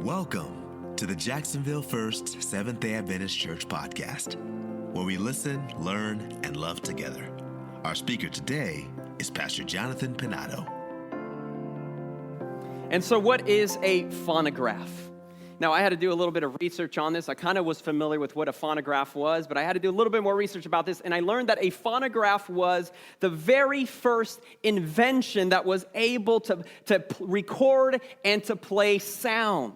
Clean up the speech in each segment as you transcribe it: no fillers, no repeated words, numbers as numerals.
Welcome to the Jacksonville First Seventh-day Adventist Church podcast, where we listen, learn, and love together. Our speaker today is Pastor Jonathan Pinato. And so what is a phonograph? Now, I had to do a little bit of research on this. I kind of was familiar with what a phonograph was, but I had to do a little bit more research about this, and I learned that a phonograph was the very first invention that was able to record and to play sound.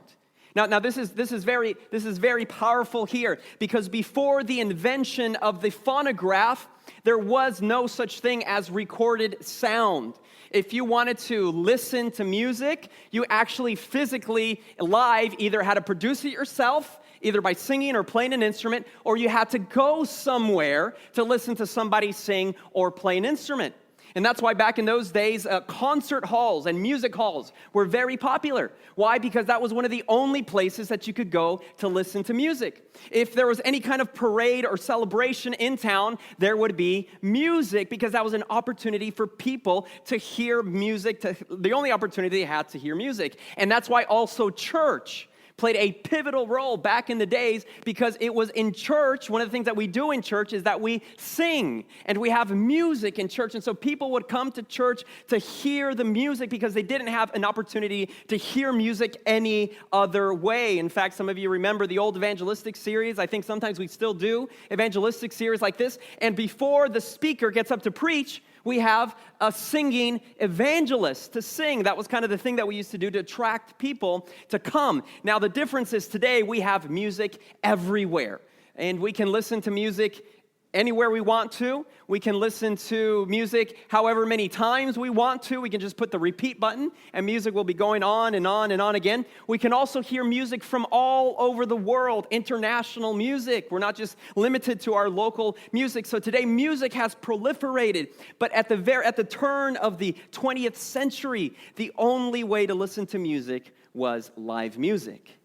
Now this is very powerful here, because before the invention of the phonograph, there was no such thing as recorded sound. If you wanted to listen to music, you actually physically, live, either had to produce it yourself, either by singing or playing an instrument, or you had to go somewhere to listen to somebody sing or play an instrument. And that's why back in those days, concert halls and music halls were very popular. Why? Because that was one of the only places that you could go to listen to music. If there was any kind of parade or celebration in town, there would be music, because that was an opportunity for people to hear music, the only opportunity they had to hear music. And that's why also church played a pivotal role back in the days, because it was in church. One of the things that we do in church is that we sing and we have music in church. And so people would come to church to hear the music, because they didn't have an opportunity to hear music any other way. In fact, some of you remember the old evangelistic series. I think sometimes we still do evangelistic series like this. And before the speaker gets up to preach, we have a singing evangelist to sing. That was kind of the thing that we used to do to attract people to come. Now, the difference is today we have music everywhere, and we can listen to music anywhere we want to. We can listen to music however many times we want to. We can just put the repeat button, and music will be going on and on and on again. We can also hear music from all over the world, international music. We're not just limited to our local music. So today, music has proliferated. But at the turn of the 20th century, the only way to listen to music was live music,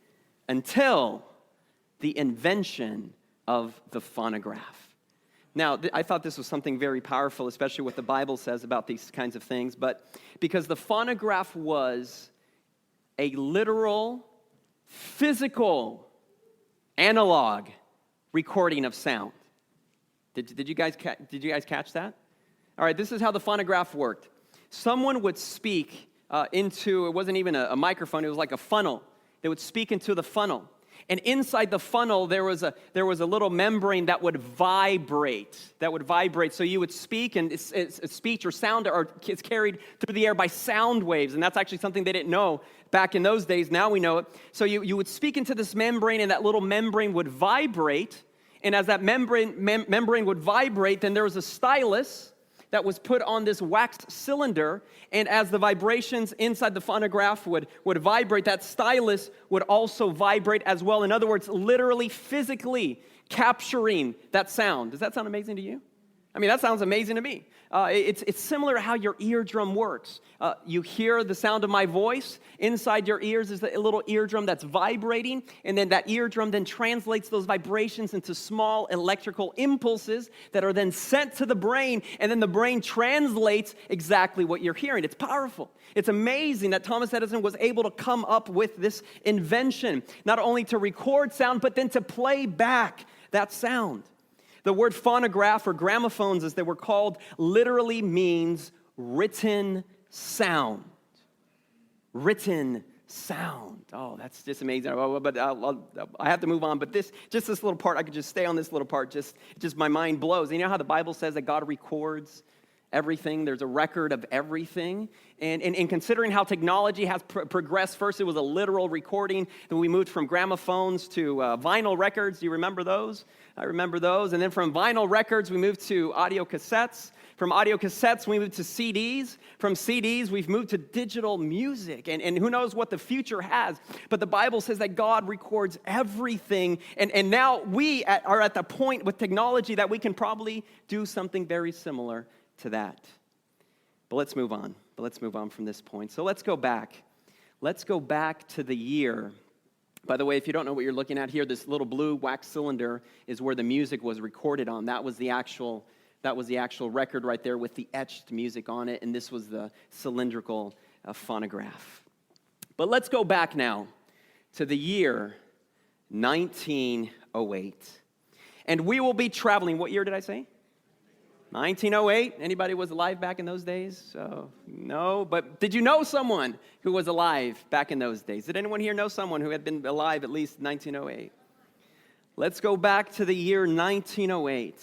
until the invention of the phonograph. Now, I thought this was something very powerful, especially what the Bible says about these kinds of things, but because the phonograph was a literal, physical, analog recording of sound. Did you guys catch that? All right, this is how the phonograph worked. Someone would speak into, it wasn't even a microphone, it was like a funnel. They would speak into the funnel. And inside the funnel, there was a little membrane that would vibrate. So you would speak, and it's speech or sound is carried through the air by sound waves. And that's actually something they didn't know back in those days. Now we know it. So you would speak into this membrane, and that little membrane would vibrate. And as that membrane would vibrate, then there was a stylus that was put on this wax cylinder, and as the vibrations inside the phonograph would vibrate, that stylus would also vibrate as well. In other words, literally, physically capturing that sound. Does that sound amazing to you? I mean, that sounds amazing to me. It's similar to how your eardrum works. You hear the sound of my voice. Inside your ears is a little eardrum that's vibrating, and then that eardrum then translates those vibrations into small electrical impulses that are then sent to the brain, and then the brain translates exactly what you're hearing. It's powerful. It's amazing that Thomas Edison was able to come up with this invention, not only to record sound, but then to play back that sound. The word phonograph, or gramophones as they were called, literally means written sound. Written sound. Oh, that's just amazing. But I have to move on. But this little part, I could just stay on this little part. Just my mind blows. You know how the Bible says that God records everything? There's a record of everything. And considering how technology has progressed, first it was a literal recording. Then we moved from gramophones to vinyl records. Do you remember those? I remember those. And then from vinyl records, we moved to audio cassettes. From audio cassettes, we moved to CDs. From CDs, we've moved to digital music. And who knows what the future has. But the Bible says that God records everything. And now we are at the point with technology that we can probably do something very similar to that. But let's move on. From this point. So let's go back. Let's go back to the year. By the way, if you don't know what you're looking at here, this little blue wax cylinder is where the music was recorded on. That was the actual record right there with the etched music on it, and this was the cylindrical phonograph. But let's go back now to the year 1908. And we will be traveling, what year did I say? 1908. Anybody was alive back in those days? So, no, but did you know someone who was alive back in those days? Did anyone here know someone who had been alive at least 1908? Let's go back to the year 1908.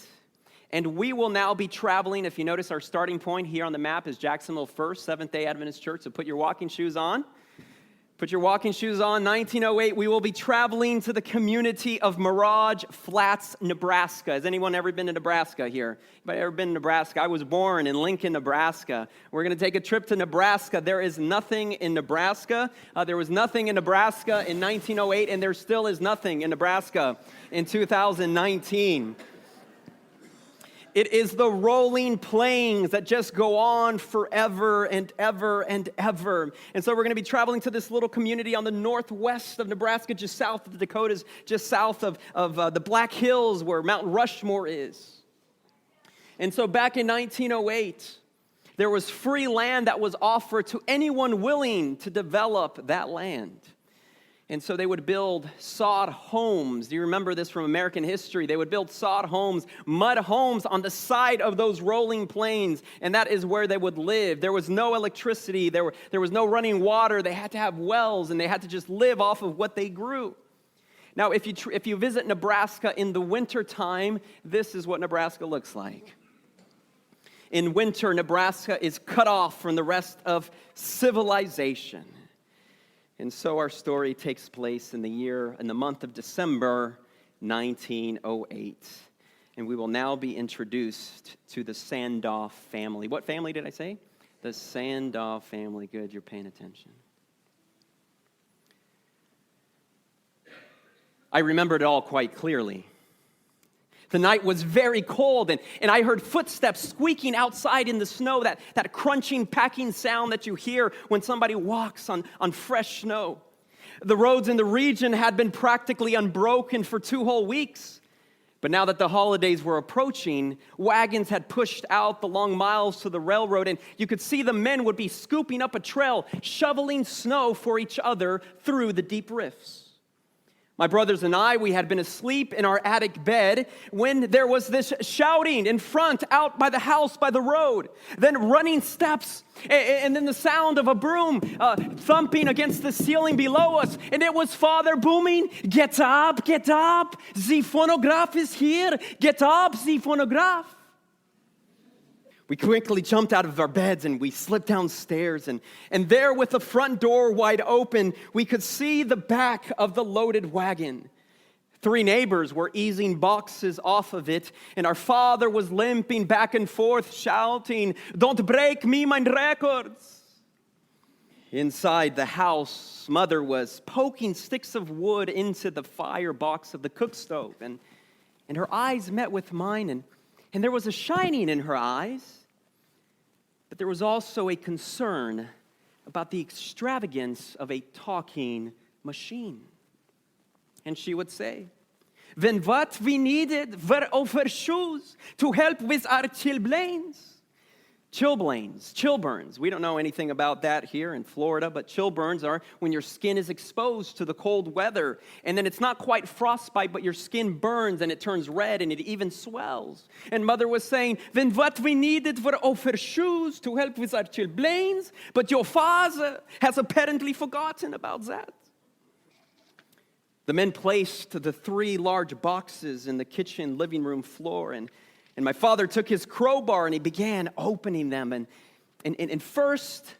And we will now be traveling. If you notice, our starting point here on the map is Jacksonville First, Seventh-day Adventist Church. So put your walking shoes on. Put your walking shoes on. 1908, we will be traveling to the community of Mirage Flats, Nebraska. Has anyone ever been to Nebraska here? Anybody ever been to Nebraska? I was born in Lincoln, Nebraska. We're going to take a trip to Nebraska. There is nothing in Nebraska. There was nothing in Nebraska in 1908, and there still is nothing in Nebraska in 2019. It is the rolling plains that just go on forever and ever and ever. And so we're going to be traveling to this little community on the northwest of Nebraska, just south of the Dakotas, just south of the Black Hills where Mount Rushmore is. And so back in 1908, there was free land that was offered to anyone willing to develop that land. And so they would build sod homes. Do you remember this from American history? They would build sod homes, mud homes on the side of those rolling plains, and that is where they would live. There was no electricity. There was no running water. They had to have wells, and they had to just live off of what they grew. Now, if you visit Nebraska in the wintertime, this is what Nebraska looks like. In winter, Nebraska is cut off from the rest of civilization. And so our story takes place in the month of December 1908. And we will now be introduced to the Sandoff family. What family did I say? The Sandoff family. Good, you're paying attention. I remember it all quite clearly. The night was very cold, and I heard footsteps squeaking outside in the snow, that crunching, packing sound that you hear when somebody walks on fresh snow. The roads in the region had been practically unbroken for 2 whole weeks. But now that the holidays were approaching, wagons had pushed out the long miles to the railroad, and you could see the men would be scooping up a trail, shoveling snow for each other through the deep rifts. My brothers and I, we had been asleep in our attic bed when there was this shouting in front, out by the house, by the road. Then running steps, and then the sound of a broom thumping against the ceiling below us. And it was Father booming, "Get up, get up, the phonograph is here. Get up, the phonograph." We quickly jumped out of our beds and we slipped downstairs. And there, with the front door wide open, we could see the back of the loaded wagon. 3 neighbors were easing boxes off of it, and our father was limping back and forth, shouting, "Don't break me, mein records." Inside the house, Mother was poking sticks of wood into the firebox of the cook stove, and her eyes met with mine, and there was a shining in her eyes. But there was also a concern about the extravagance of a talking machine. And she would say, "When what we needed were overshoes to help with our chilblains." Chilburns. We don't know anything about that here in Florida, but chilburns are when your skin is exposed to the cold weather, and then it's not quite frostbite, but your skin burns and it turns red and it even swells. And Mother was saying, "When what we needed were overshoes to help with our chilblains, but your father has apparently forgotten about that." The men placed the 3 large boxes in the kitchen living room floor, and my father took his crowbar and he began opening them. And first,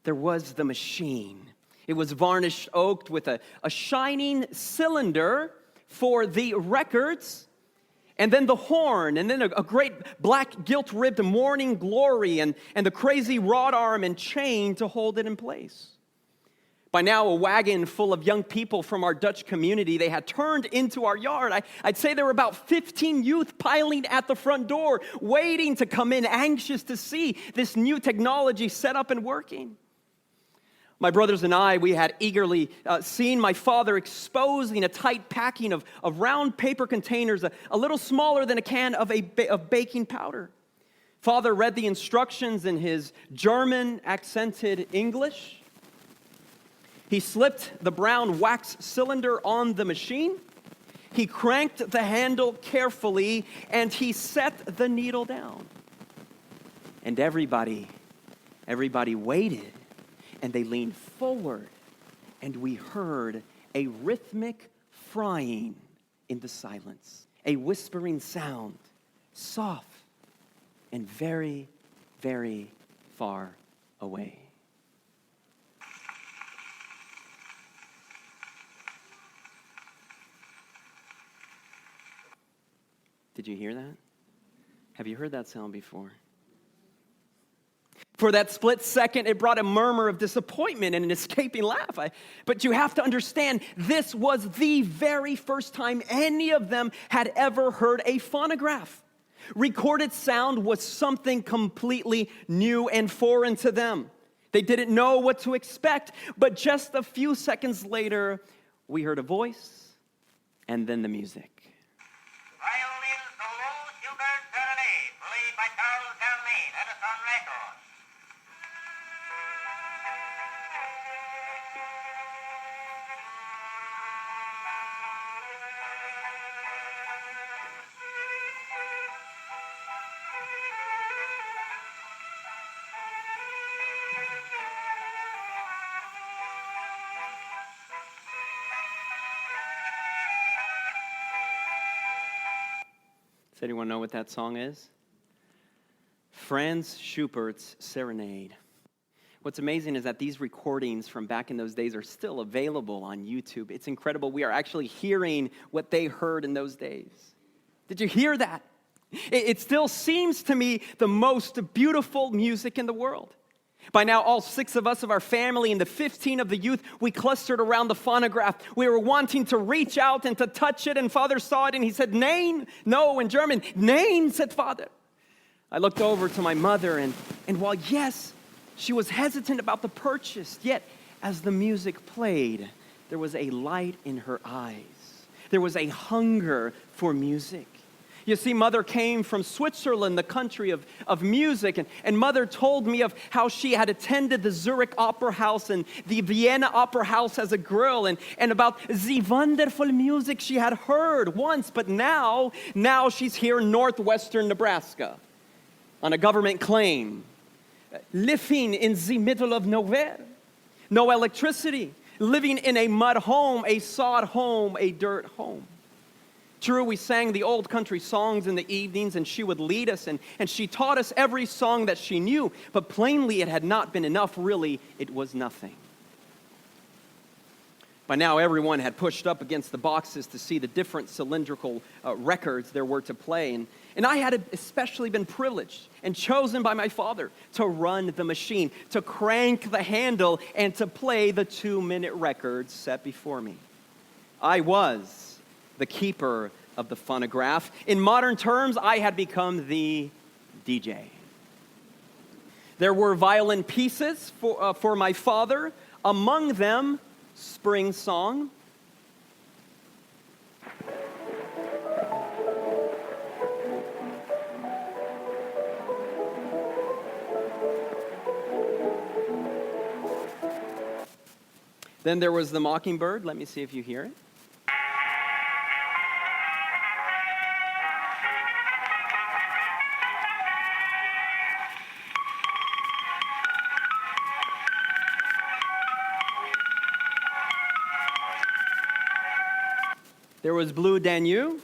there was the machine. It was varnished oak with a shining cylinder for the records, and then the horn, and then a great black gilt-ribbed morning glory, and the crazy wrought arm and chain to hold it in place. By now, a wagon full of young people from our Dutch community, they had turned into our yard. I'd say there were about 15 youth piling at the front door, waiting to come in, anxious to see this new technology set up and working. My brothers and I, we had eagerly seen my father exposing a tight packing of round paper containers, a little smaller than a can of baking powder. Father read the instructions in his German accented English. He slipped the brown wax cylinder on the machine. He cranked the handle carefully, and he set the needle down. And everybody waited, and they leaned forward, and we heard a rhythmic frying in the silence, a whispering sound, soft and very, very far away. Did you hear that? Have you heard that sound before? For that split second, it brought a murmur of disappointment and an escaping laugh. But you have to understand, this was the very first time any of them had ever heard a phonograph. Recorded sound was something completely new and foreign to them. They didn't know what to expect, but just a few seconds later, we heard a voice and then the music. Violin solo, Schubert Serenade, played by Charles Dalmain, Edison Records. Does anyone know what that song is? Franz Schubert's Serenade. What's amazing is that these recordings from back in those days are still available on YouTube. It's incredible. We are actually hearing what they heard in those days. Did you hear that? It still seems to me the most beautiful music in the world. By now, all 6 of us of our family and the 15 of the youth, we clustered around the phonograph. We were wanting to reach out and to touch it, and Father saw it, and he said, "Nein." No, in German, "Nein," said Father. I looked over to my mother, and while, yes, she was hesitant about the purchase, yet as the music played, there was a light in her eyes. There was a hunger for music. You see, Mother came from Switzerland, the country of music, and Mother told me of how she had attended the Zurich Opera House and the Vienna Opera House as a girl, and about the wonderful music she had heard once, but now she's here in northwestern Nebraska on a government claim, living in the middle of nowhere, no electricity, living in a mud home, a sod home, a dirt home. True, we sang the old country songs in the evenings, and she would lead us, and she taught us every song that she knew, but plainly it had not been enough. Really, it was nothing. By now, everyone had pushed up against the boxes to see the different cylindrical records there were to play, and I had especially been privileged and chosen by my father to run the machine, to crank the handle, and to play the 2-minute records set before me. I was the keeper of the phonograph. In modern terms, I had become the DJ. There were violin pieces for my father, among them Spring Song. Then there was the Mockingbird. Let me see if you hear it. There was Blue Danube.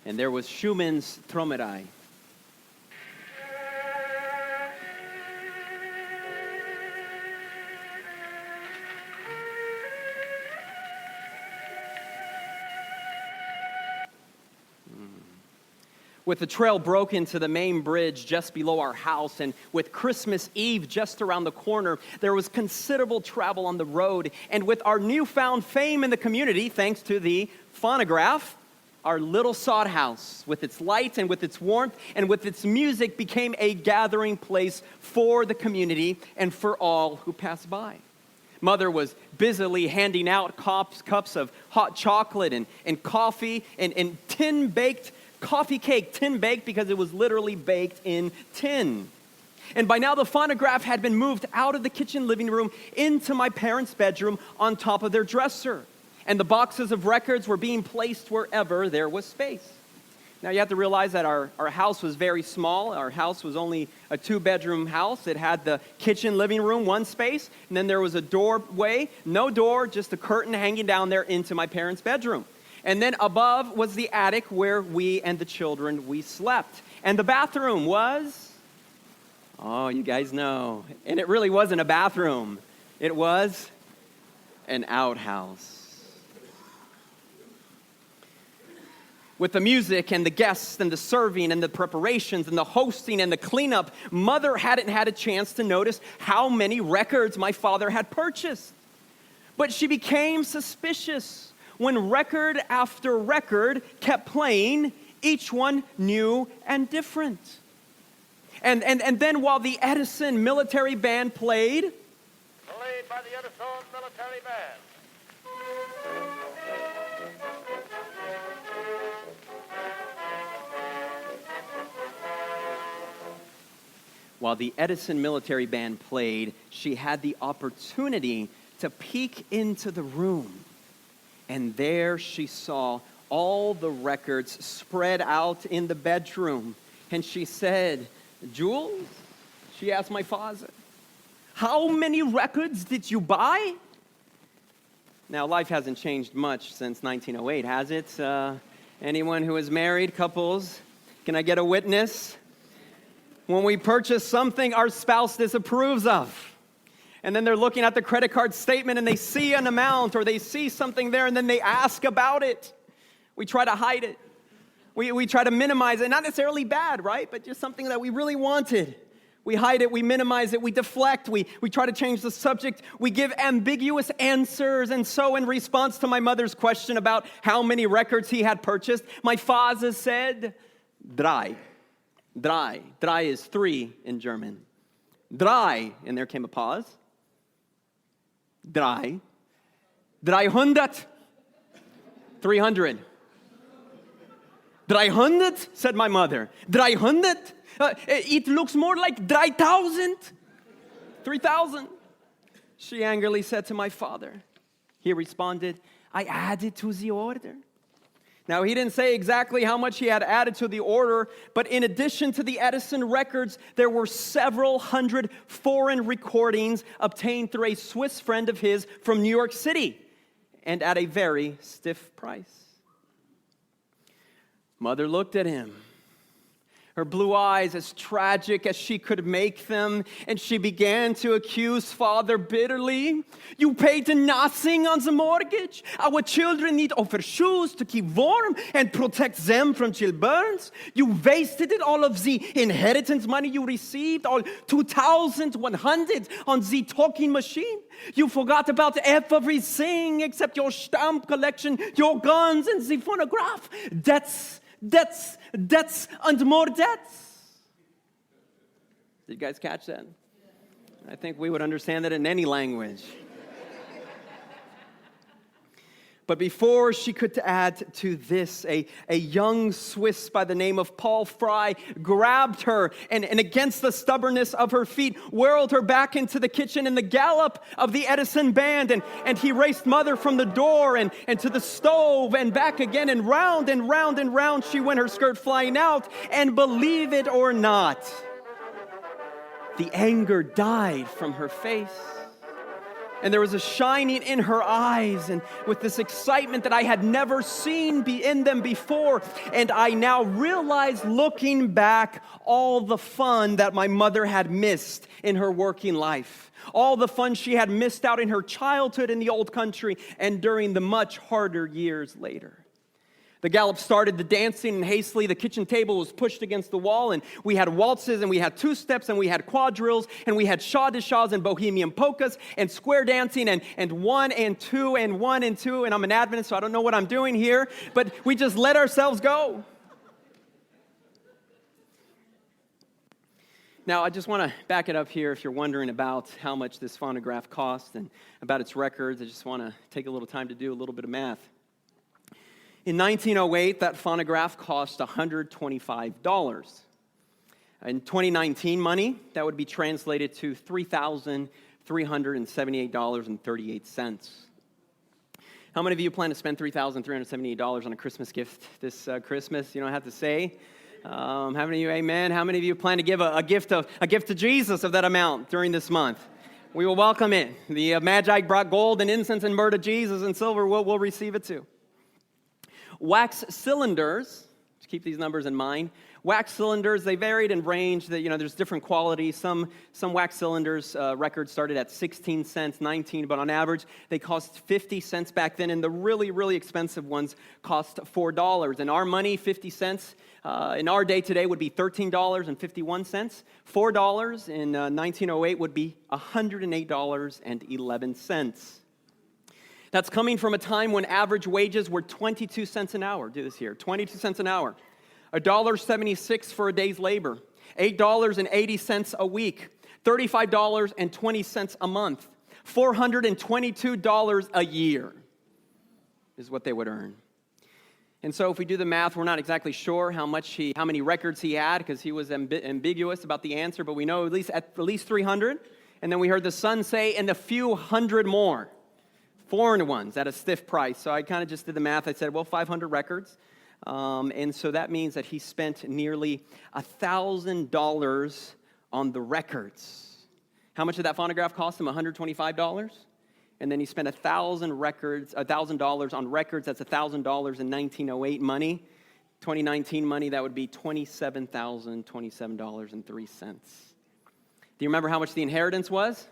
And there was Schumann's Traumerei. With the trail broken to the main bridge just below our house, and with Christmas Eve just around the corner, there was considerable travel on the road. And with our newfound fame in the community, thanks to the phonograph, our little sod house, with its light and with its warmth and with its music, became a gathering place for the community and for all who passed by. Mother was busily handing out cups of hot chocolate and coffee and tin-baked coffee cake, tin-baked because it was literally baked in tin. And by now the phonograph had been moved out of the kitchen living room into my parents' bedroom on top of their dresser. And the boxes of records were being placed wherever there was space. Now you have to realize that our house was very small. Our house was only a 2-bedroom house. It had the kitchen living room, one space, and then there was a doorway, no door, just a curtain hanging down there into my parents' bedroom. And then above was the attic where we and the children, we slept. And the bathroom was... Oh, you guys know. And it really wasn't a bathroom. It was an outhouse. With the music and the guests and the serving and the preparations and the hosting and the cleanup, Mother hadn't had a chance to notice how many records my father had purchased. But she became suspicious when record after record kept playing, each one new and different. And then while the Edison military band played by the Edison military band. While the Edison military band played, she had the opportunity to peek into the room. And there she saw all the records spread out in the bedroom. And she said, "Jules," she asked my father, "how many records did you buy?" Now, life hasn't changed much since 1908, has it? Anyone who is married, couples, can I get a witness? When we purchase something our spouse disapproves of, and then they're looking at the credit card statement and they see an amount or they see something there and then they ask about it, we try to hide it. We try to minimize it. Not necessarily bad, right? But just something that we really wanted. We hide it, we minimize it, we deflect, we try to change the subject. We give ambiguous answers. And so in response to my mother's question about how many records he had purchased, my father said, drei. Drei. Drei is 3 in German. Drei. And there came a pause. Drei. 300. 300. 300, said my mother. 300? It looks more like 3,000. 3,000. She angrily said to my father. He responded, "I added to the order." Now, he didn't say exactly how much he had added to the order, but in addition to the Edison records, there were several hundred foreign recordings obtained through a Swiss friend of his from New York City, and at a very stiff price. Mother looked at him, her blue eyes as tragic as she could make them, and she began to accuse father bitterly. "You paid nothing on the mortgage. Our children need overshoes to keep warm and protect them from chill burns. You wasted it, all of the inheritance money you received, all 2,100 on the talking machine. You forgot about everything except your stamp collection, your guns, and the phonograph. Debts, and more debts." Did you guys catch that? I think we would understand that in any language. But before she could add to this, a young Swiss by the name of Paul Fry grabbed her and against the stubbornness of her feet, whirled her back into the kitchen in the gallop of the Edison band. And he raced Mother from the door and to the stove and back again, and round and round and round she went, her skirt flying out. And believe it or not, the anger died from her face. And there was a shining in her eyes, and with this excitement that I had never seen be in them before. And I now realize, looking back, all the fun that my mother had missed in her working life. All the fun she had missed out in her childhood in the old country and during the much harder years later. The gallop started the dancing, and hastily the kitchen table was pushed against the wall, and we had waltzes, and we had two-steps, and we had quadrilles, and we had Shah de Shahs and Bohemian polkas, and square dancing, and 1 and 2 and 1 and 2, and I'm an Adventist, so I don't know what I'm doing here, but we just let ourselves go. Now, I just want to back it up here if you're wondering about how much this phonograph cost and about its records. I just want to take a little time to do a little bit of math. In 1908, that phonograph cost $125. In 2019 money, that would be translated to $3,378.38. How many of you plan to spend $3,378 on a Christmas gift this Christmas? You don't have to say. How many of you, amen? How many of you plan to give a gift to Jesus of that amount during this month? We will welcome it. The Magi brought gold and incense and myrrh to Jesus, and silver we'll receive it too. Wax cylinders, to keep these numbers in mind, wax cylinders, they varied and ranged. There's different qualities. Some wax cylinders records started at 16 cents, 19, but on average, they cost 50 cents back then, and the really, really expensive ones cost $4. In our money, 50 cents in our day today would be $13.51. $4 in 1908 would be $108.11. That's coming from a time when average wages were 22 cents an hour. Do this here, 22 cents an hour. $1.76 for a day's labor. $8.80 a week. $35.20 a month. $422 a year is what they would earn. And so if we do the math, we're not exactly sure how many records he had, because he was ambiguous about the answer, but we know at least 300. And then we heard the son say, and a few hundred more. Foreign ones at a stiff price. So I kind of just did the math. I said, 500 records. And so that means that he spent nearly $1,000 on the records. How much did that phonograph cost him? $125? And then he spent $1,000 on records. That's $1,000 in 1908 money. 2019 money, that would be $27,027.03. Do you remember how much the inheritance was?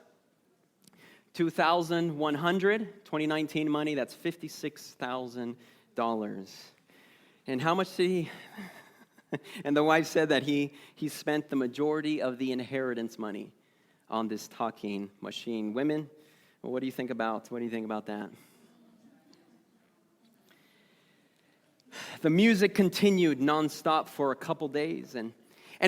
$2,100. 2019 money, that's $56,000. And how much did he? And the wife said that he spent the majority of the inheritance money on this talking machine. Women, what do you think about that? The music continued nonstop for a couple days, and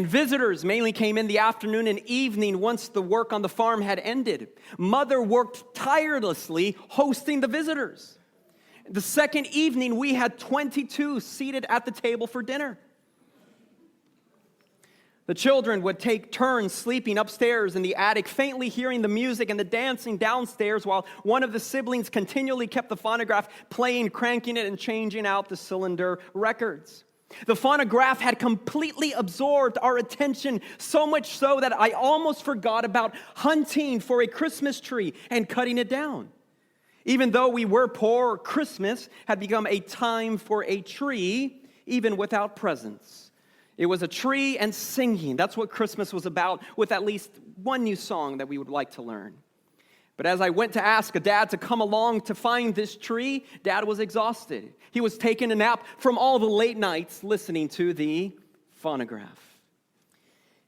visitors mainly came in the afternoon and evening once the work on the farm had ended. Mother worked tirelessly hosting the visitors. The second evening, we had 22 seated at the table for dinner. The children would take turns sleeping upstairs in the attic, faintly hearing the music and the dancing downstairs, while one of the siblings continually kept the phonograph playing, cranking it, and changing out the cylinder records. The phonograph had completely absorbed our attention, so much so that I almost forgot about hunting for a Christmas tree and cutting it down. Even though we were poor, Christmas had become a time for a tree, even without presents. It was a tree and singing. That's what Christmas was about, with at least one new song that we would like to learn. But as I went to ask Dad to come along to find this tree, Dad was exhausted. He was taking a nap from all the late nights listening to the phonograph.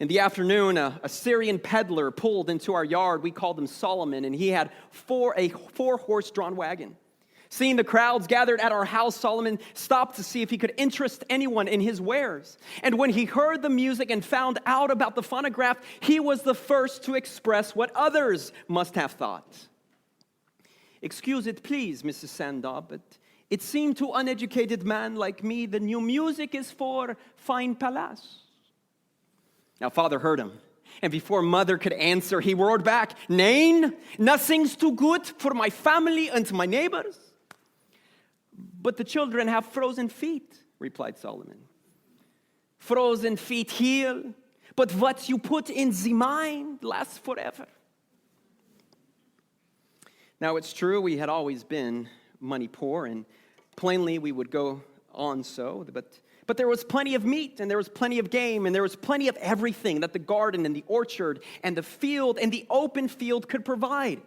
In the afternoon, a Syrian peddler pulled into our yard. We called him Solomon, and he had a four-horse-drawn wagon. Seeing the crowds gathered at our house, Solomon stopped to see if he could interest anyone in his wares. And when he heard the music and found out about the phonograph, he was the first to express what others must have thought. "Excuse it, please, Mrs. Sandow, but it seemed to an uneducated man like me the new music is for fine palace." Now, Father heard him, and before Mother could answer, he roared back, "Nein, nothing's too good for my family and my neighbors." "But the children have frozen feet," replied Solomon. "Frozen feet heal, but what you put in the mind lasts forever." Now, it's true, we had always been money poor, and plainly we would go on so, but there was plenty of meat, and there was plenty of game, and there was plenty of everything that the garden and the orchard and the field and the open field could provide.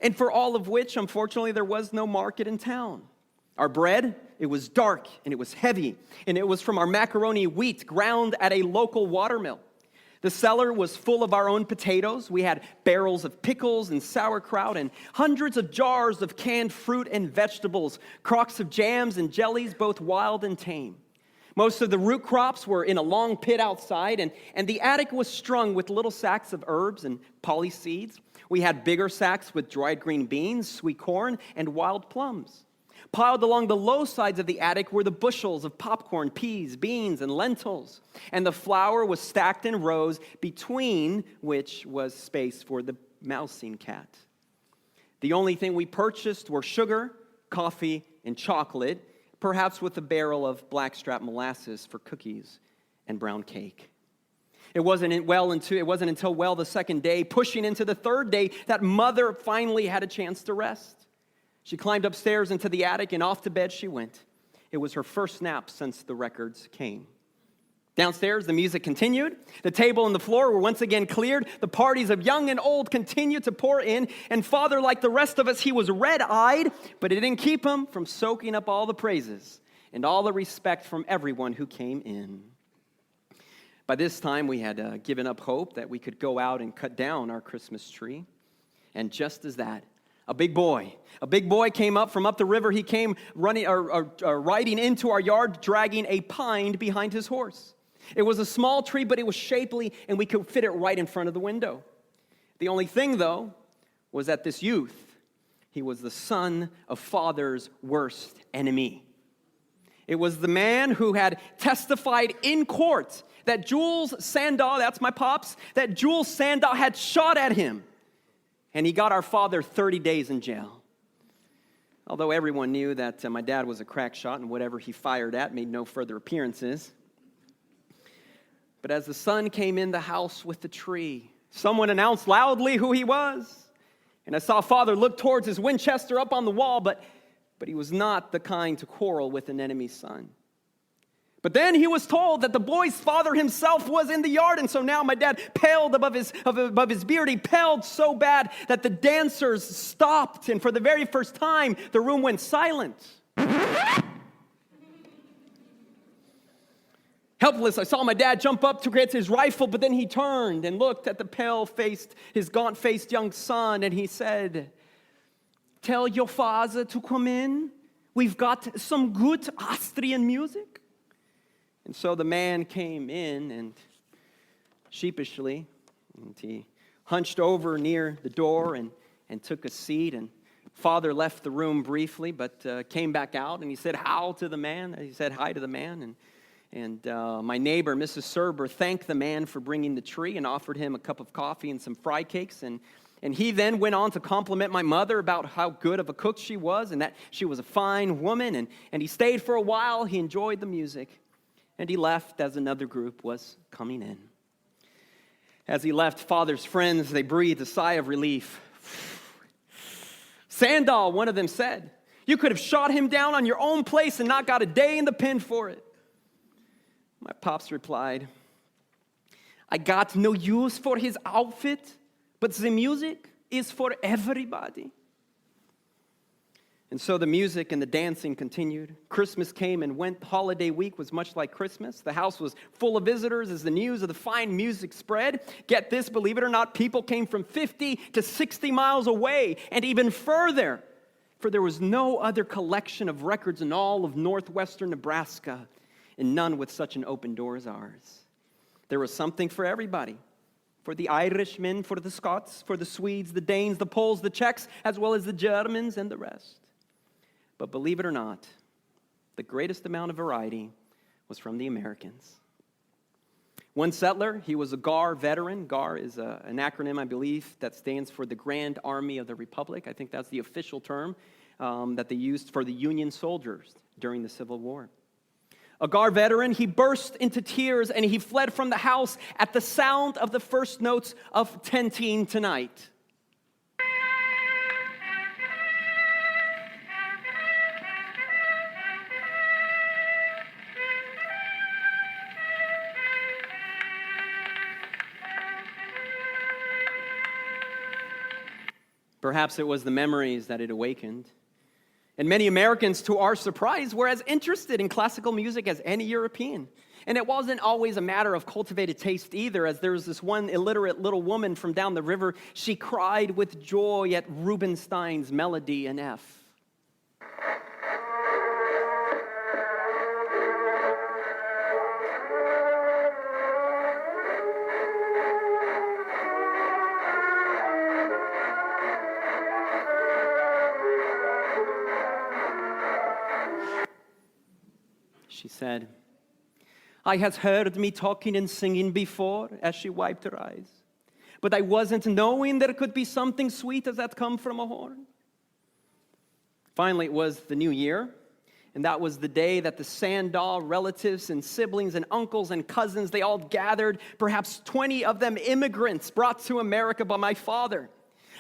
And for all of which, unfortunately, there was no market in town. Our bread, it was dark and it was heavy, and it was from our macaroni wheat ground at a local watermill. The cellar was full of our own potatoes. We had barrels of pickles and sauerkraut and hundreds of jars of canned fruit and vegetables, crocks of jams and jellies, both wild and tame. Most of the root crops were in a long pit outside, and the attic was strung with little sacks of herbs and poly seeds. We had bigger sacks with dried green beans, sweet corn, and wild plums. Piled along the low sides of the attic were the bushels of popcorn, peas, beans, and lentils. And the flour was stacked in rows, between which was space for the mousing cat. The only thing we purchased were sugar, coffee, and chocolate, perhaps with a barrel of blackstrap molasses for cookies and brown cake. It wasn't until the second day, pushing into the third day, that Mother finally had a chance to rest. She climbed upstairs into the attic, and off to bed she went. It was her first nap since the records came. Downstairs, the music continued. The table and the floor were once again cleared. The parties of young and old continued to pour in. And Father, like the rest of us, he was red-eyed, but it didn't keep him from soaking up all the praises and all the respect from everyone who came in. By this time, we had given up hope that we could go out and cut down our Christmas tree. And just as that, a big boy came up from up the river. He came riding into our yard, dragging a pine behind his horse. It was a small tree, but it was shapely, and we could fit it right in front of the window. The only thing, though, was that this youth, he was the son of Father's worst enemy. It was the man who had testified in court that Jules Sandahl, that's my pops, that Jules Sandahl had shot at him. And he got our father 30 days in jail. Although everyone knew that my dad was a crack shot and whatever he fired at made no further appearances. But as the son came in the house with the tree, someone announced loudly who he was. And I saw Father look towards his Winchester up on the wall, but he was not the kind to quarrel with an enemy's son. But then he was told that the boy's father himself was in the yard, and so now my dad paled above his beard. He paled so bad that the dancers stopped, and for the very first time, the room went silent. Helpless, I saw my dad jump up to get his rifle, but then he turned and looked at his gaunt-faced young son, and he said, "Tell your father to come in. We've got some good Austrian music." And so the man came in, and sheepishly, and he hunched over near the door and took a seat. And Father left the room briefly, but came back out, and he said hi to the man. And my neighbor, Mrs. Serber, thanked the man for bringing the tree and offered him a cup of coffee and some fry cakes. And he then went on to compliment my mother about how good of a cook she was and that she was a fine woman. And he stayed for a while. He enjoyed the music. And he left as another group was coming in. As he left, Father's friends, they breathed a sigh of relief. "Sandahl," one of them said, "you could have shot him down on your own place and not got a day in the pen for it." My pops replied, "I got no use for his outfit, but the music is for everybody." And so the music and the dancing continued. Christmas came and went. The holiday week was much like Christmas. The house was full of visitors as the news of the fine music spread. Get this, believe it or not, people came from 50 to 60 miles away and even further, for there was no other collection of records in all of northwestern Nebraska, and none with such an open door as ours. There was something for everybody. For the Irishmen, for the Scots, for the Swedes, the Danes, the Poles, the Czechs, as well as the Germans and the rest. But believe it or not, the greatest amount of variety was from the Americans. One settler, he was a GAR veteran. GAR is an acronym, I believe, that stands for the Grand Army of the Republic. I think that's the official term that they used for the Union soldiers during the Civil War. A GAR veteran, he burst into tears and he fled from the house at the sound of the first notes of Tenteen Tonight. Perhaps it was the memories that it awakened. And many Americans, to our surprise, were as interested in classical music as any European. And it wasn't always a matter of cultivated taste either, as there was this one illiterate little woman from down the river. She cried with joy at Rubinstein's melody in F. she said. "I has heard me talking and singing before," as she wiped her eyes. "But I wasn't knowing there could be something sweet as that come from a horn." Finally, it was the new year, and that was the day that the Sandahl relatives and siblings and uncles and cousins, they all gathered, perhaps 20 of them immigrants brought to America by my father.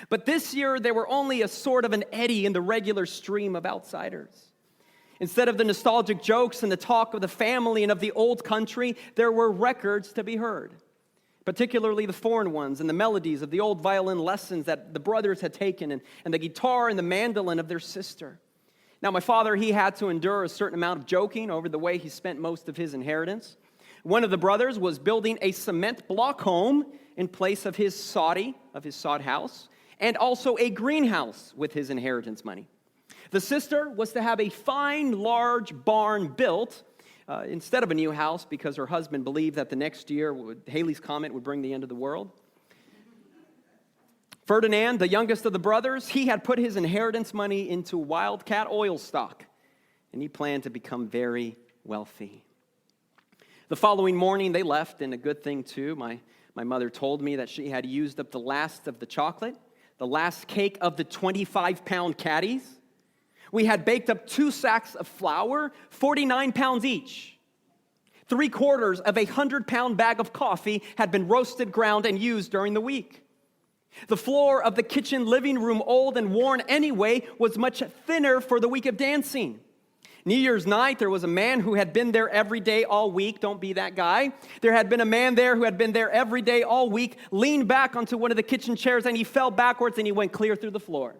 But this year, they were only a sort of an eddy in the regular stream of outsiders. Instead of the nostalgic jokes and the talk of the family and of the old country, there were records to be heard, particularly the foreign ones and the melodies of the old violin lessons that the brothers had taken and the guitar and the mandolin of their sister. Now, my father, he had to endure a certain amount of joking over the way he spent most of his inheritance. One of the brothers was building a cement block home in place of his sod house, and also a greenhouse with his inheritance money. The sister was to have a fine, large barn built instead of a new house because her husband believed that the next year Halley's Comet would bring the end of the world. Ferdinand, the youngest of the brothers, he had put his inheritance money into Wildcat oil stock, and he planned to become very wealthy. The following morning, they left, and a good thing, too. My mother told me that she had used up the last of the chocolate, the last cake of the 25-pound caddies. We had baked up 2 sacks of flour, 49 pounds each. 3/4 of a 100-pound bag of coffee had been roasted, ground, and used during the week. The floor of the kitchen living room, old and worn anyway, was much thinner for the week of dancing. New Year's night, there was a man who had been there every day all week. Don't be that guy. There had been a man there who had been there every day all week, leaned back onto one of the kitchen chairs, and he fell backwards, and he went clear through the floor.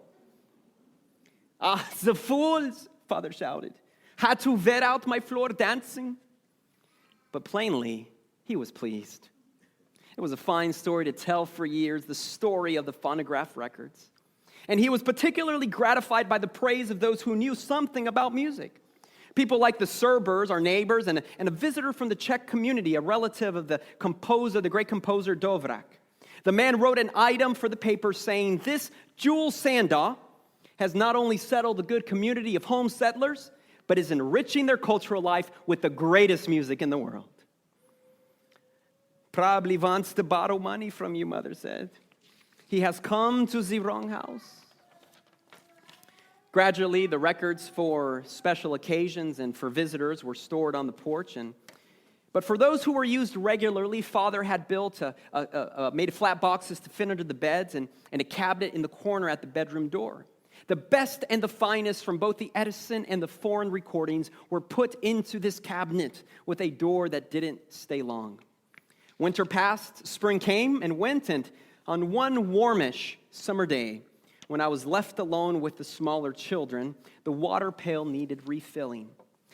"Ah, the fools," Father shouted, "had to wear out my floor dancing." But plainly, he was pleased. It was a fine story to tell for years, the story of the phonograph records. And he was particularly gratified by the praise of those who knew something about music. People like the Serbers, our neighbors, and a visitor from the Czech community, a relative of the great composer Dvořák. The man wrote an item for the paper saying, "This Jules Sandahl has not only settled a good community of home settlers, but is enriching their cultural life with the greatest music in the world." "Probably wants to borrow money from you," Mother said. "He has come to the wrong house." Gradually, the records for special occasions and for visitors were stored on the porch. But for those who were used regularly, Father had built made flat boxes to fit under the beds and a cabinet in the corner at the bedroom door. The best and the finest from both the Edison and the foreign recordings were put into this cabinet with a door that didn't stay long. Winter passed, spring came and went, and on one warmish summer day, when I was left alone with the smaller children, the water pail needed refilling.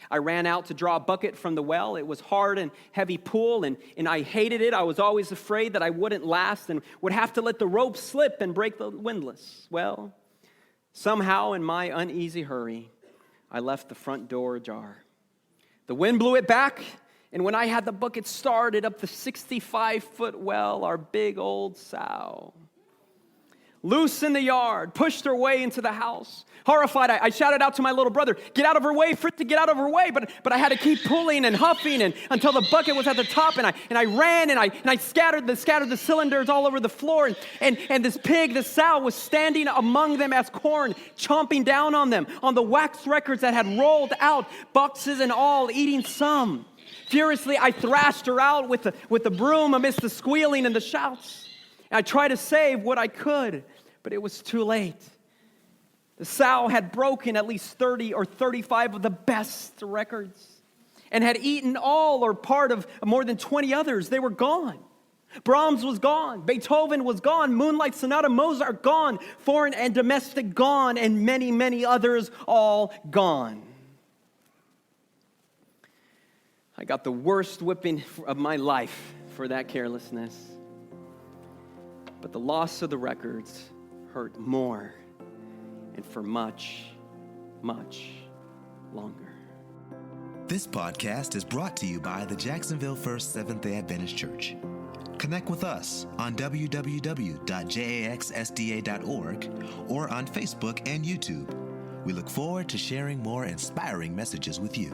I ran out to draw a bucket from the well. It was hard and heavy pool, and I hated it. I was always afraid that I wouldn't last and would have to let the rope slip and break the windlass. Well, somehow in my uneasy hurry, I left the front door ajar. The wind blew it back, and when I had the bucket started up the 65-foot well, our big old sow, loose in the yard, pushed her way into the house. Horrified, I shouted out to my little brother, "Get out of her way, Fritz, get out of her way." But I had to keep pulling and huffing until the bucket was at the top, and I ran and I scattered the cylinders all over the floor, and this pig, the sow, was standing among them as corn, chomping down on them, on the wax records that had rolled out, boxes and all, eating some. Furiously, I thrashed her out with the broom amidst the squealing and the shouts. And I tried to save what I could, but it was too late. The sow had broken at least 30 or 35 of the best records and had eaten all or part of more than 20 others. They were gone. Brahms was gone. Beethoven was gone. Moonlight Sonata, Mozart gone. Foreign and domestic gone. And many, many others all gone. I got the worst whipping of my life for that carelessness. But the loss of the records hurt more and for much, much longer. This podcast is brought to you by the Jacksonville First Seventh-day Adventist Church. Connect with us on www.jaxsda.org or on Facebook and YouTube. We look forward to sharing more inspiring messages with you.